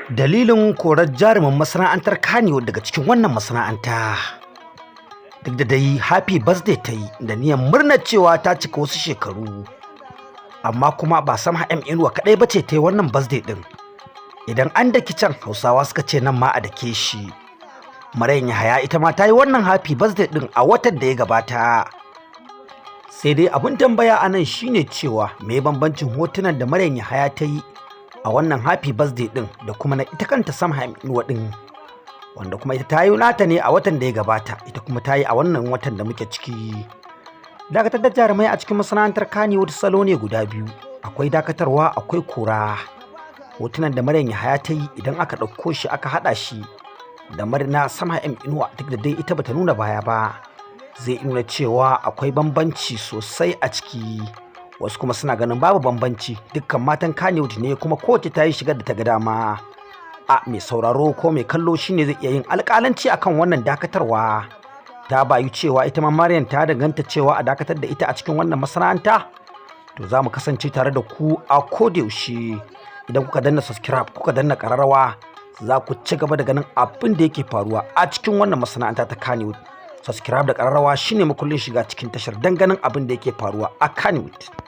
Dalilin korar jarumin masana'antar Kannywood daga cikin wannan masana'anta. Duk da dai happy birthday ta yi da niyyar murnar cewa ta cika wasu shekaru. Amma kuma ba Samha M Inuwa kaɗai ba ce ta yi wannan birthday ɗin. Idan an daki can Hausawa suka ce nan ma a dake shi. Maryam Yahaya ita ma ta yi wannan happy birthday ɗin a watan da ya gabata. Sai dai abin tambaya a nan shine cewa me bambancin hotunan da Maryam Yahaya ta yi a wannan happy birthday din da kuma na ita kanta Samha M Inuwa din, wanda kuma ita ta yi nata ne a watan da ya gabata, ita kuma ta yi a wannan watan da muke ciki. Dakatar da jarumai a cikin masana'antar Kannywood salo ne guda biyu, akwai dakatarwa akwai kora. Hotunan da Maryam Yahaya ta yi idan aka ɗauko shi aka haɗa shi da na Samha M Inuwa, duk da dai ita bata nuna baya ba, zai nuna cewa akwai bambanci sosai a ciki. Wasu kuma suna ganin babu bambanci, dukkan matan Kannywood ne kuma kowace ta yi shigar da ta ga dama. Mai sauraro ko mai kallo shine zai iya yin alƙalanci akan wannan dakatarwa. Ta bayu cewa ita ma Maryam ta danganta cewa a dakatar da ita a cikin wannan masana'anta. To za mu kasance tare da ku a kodayaushe. Idan kuka danna subscribe kuka danna ƙararrawa, za ku ci gaba da ganin abin da yake faruwa a cikin wannan masana'anta ta Kannywood. Subscribe da ƙararrawa shine makullin shiga cikin tashar dan ganin abin da yake faruwa a Kannywood.